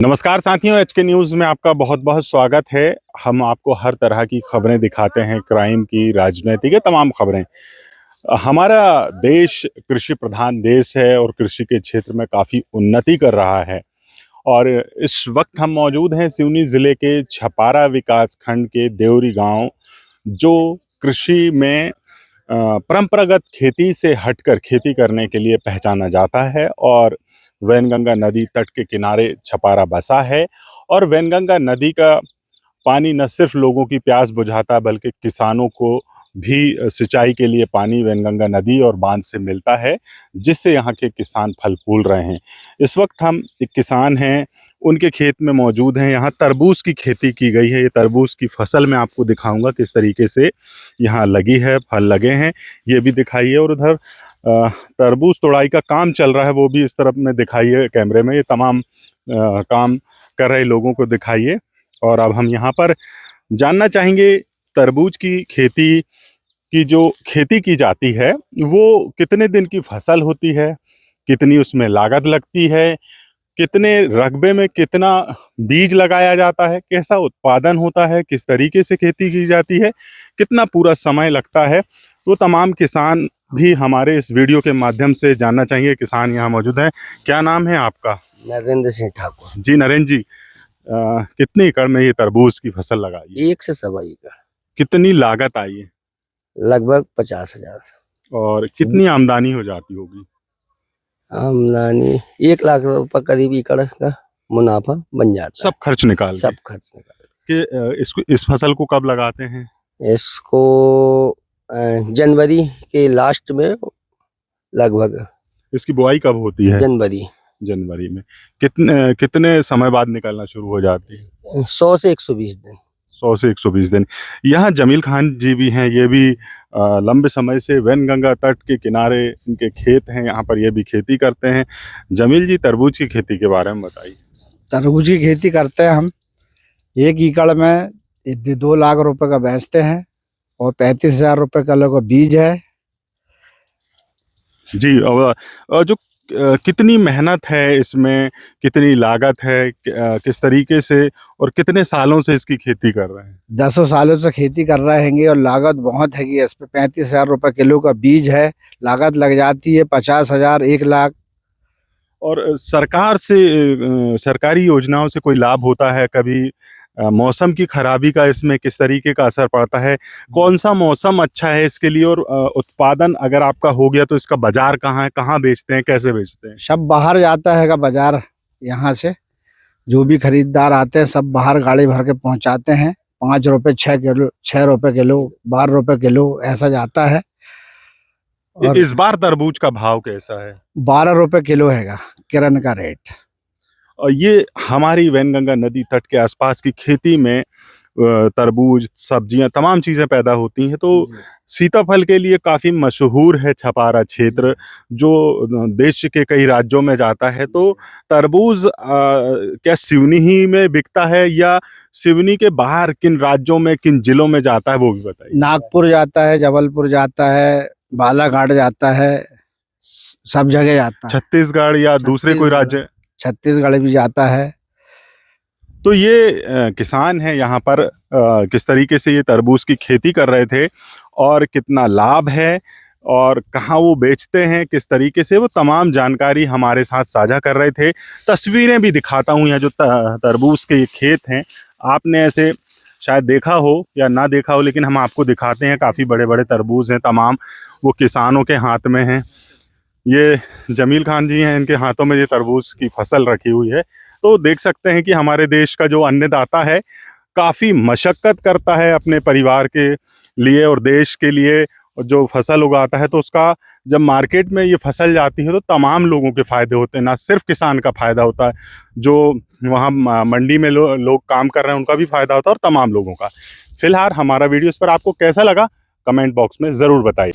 नमस्कार साथियों, HK news में आपका बहुत बहुत स्वागत है। हम आपको हर तरह की खबरें दिखाते हैं, क्राइम की, राजनीति की तमाम खबरें। हमारा देश कृषि प्रधान देश है और कृषि के क्षेत्र में काफ़ी उन्नति कर रहा है। और इस वक्त हम मौजूद हैं सिवनी ज़िले के छपारा विकास खंड के देवरी गांव, जो कृषि में परंपरागत खेती से हटकर खेती करने के लिए पहचाना जाता है। और वैनगंगा नदी तट के किनारे छपारा बसा है। और वैनगंगा नदी का पानी न सिर्फ लोगों की प्यास बुझाता बल्कि किसानों को भी सिंचाई के लिए पानी वैनगंगा नदी और बांध से मिलता है, जिससे यहाँ के किसान फल फूल रहे हैं। इस वक्त हम एक किसान हैं, उनके खेत में मौजूद हैं। यहाँ तरबूज की खेती की गई है। ये तरबूज की फसल मैं आपको दिखाऊंगा किस तरीके से यहाँ लगी है, फल लगे हैं, ये भी दिखाइए। और उधर तरबूज तोड़ाई का काम चल रहा है, वो भी इस तरफ में दिखाइए कैमरे में। ये तमाम काम कर रहे लोगों को दिखाइए। और अब हम यहाँ पर जानना चाहेंगे तरबूज की खेती की जो खेती की जाती है वो कितने दिन की फसल होती है, कितनी उसमें लागत लगती है, कितने रकबे में कितना बीज लगाया जाता है, कैसा उत्पादन होता है, किस तरीके से खेती की जाती है, कितना पूरा समय लगता है, वो तमाम किसान भी हमारे इस वीडियो के माध्यम से जानना चाहिए। किसान यहाँ मौजूद हैं। क्या नाम है आपका? नरेंद्र सिंह ठाकुर। जी नरेंद्र जी, कितने एकड़ में ये तरबूज की फसल लगाई है? 1 से 1.25 एकड़। कितनी लागत आई है लगभग 50,000। और कितनी आमदनी हो जाती होगी? आमदनी 1 लाख रुपए करीब एकड़ का मुनाफा बन जाता सब खर्च निकाल है। सब खर्च निकाल के इसको, इस फसल को कब लगाते हैं? इसको जनवरी के लास्ट में लगभग। इसकी बुआई कब होती है? जनवरी में। कितने समय बाद निकलना शुरू हो जाती है? 100 से 120 दिन। 100 से 120 दिन। यहाँ जमील खान जी भी हैं, ये भी लंबे समय से वैनगंगा तट के किनारे इनके खेत हैं, यहाँ पर ये भी खेती करते हैं। जमील जी, तरबूज की खेती के बारे में बताइए। तरबूज की खेती करते हैं हम। 1 एकड़ में 2 लाख रुपए का बेचते हैं और 35,000 रुपए किलो का बीज है जी। और जो कितनी मेहनत है इसमें, कितनी लागत है, किस तरीके से और कितने सालों से इसकी खेती कर रहे हैं? 10 सालों से खेती कर रहे हैं और लागत बहुत है कि इस पे 35,000 रुपए किलो का बीज है। लागत लग जाती है 50,000, 1 लाख। और सरकार से, सरकारी योजनाओं से कोई लाभ होता है कभी? मौसम की खराबी का इसमें किस तरीके का असर पड़ता है? कौन सा मौसम अच्छा है इसके लिए? और उत्पादन अगर आपका हो गया तो इसका बाजार कहाँ है, कहाँ बेचते हैं, कैसे बेचते हैं? सब बाहर जाता है का बाजार। यहाँ से जो भी खरीदार आते हैं सब बाहर गाड़ी भर के पहुंचाते हैं। 5 रुपए 6 किलो, 6 रुपए किलो, 12 रुपए किलो ऐसा जाता है। और इस बार तरबूज का भाव कैसा है? 12 रुपए किलो हैगा किरण का रेट। और ये हमारी वैनगंगा नदी तट के आसपास की खेती में तरबूज, सब्जियां, तमाम चीज़ें पैदा होती हैं। तो सीताफल के लिए काफ़ी मशहूर है छपारा क्षेत्र, जो देश के कई राज्यों में जाता है। तो तरबूज क्या सिवनी ही में बिकता है या सिवनी के बाहर किन राज्यों में, किन जिलों में जाता है, वो भी बताइए। नागपुर जाता है, जबलपुर जाता है, बालाघाट जाता है, सब जगह जाता है। छत्तीसगढ़ या दूसरे कोई राज्य? छत्तीसगढ़ भी जाता है। तो ये किसान हैं यहाँ पर, किस तरीके से ये तरबूज की खेती कर रहे थे और कितना लाभ है और कहाँ वो बेचते हैं, किस तरीके से, वो तमाम जानकारी हमारे साथ साझा कर रहे थे। तस्वीरें भी दिखाता हूँ। यहाँ जो तरबूज के ये खेत हैं, आपने ऐसे शायद देखा हो या ना देखा हो, लेकिन हम आपको दिखाते हैं। काफ़ी बड़े बड़े तरबूज हैं, तमाम वो किसानों के हाथ में हैं। ये जमील खान जी हैं, इनके हाथों में ये तरबूज की फसल रखी हुई है। तो देख सकते हैं कि हमारे देश का जो अन्नदाता है काफ़ी मशक्क़त करता है अपने परिवार के लिए और देश के लिए। और जो फसल उगाता है तो उसका जब मार्केट में ये फसल जाती है तो तमाम लोगों के फ़ायदे होते हैं, ना सिर्फ किसान का फ़ायदा होता है, जो वहाँ मंडी में लोग काम कर रहे हैं उनका भी फ़ायदा होता है और तमाम लोगों का। फिलहाल हमारा वीडियो इस पर आपको कैसा लगा कमेंट बॉक्स में ज़रूर बताइए।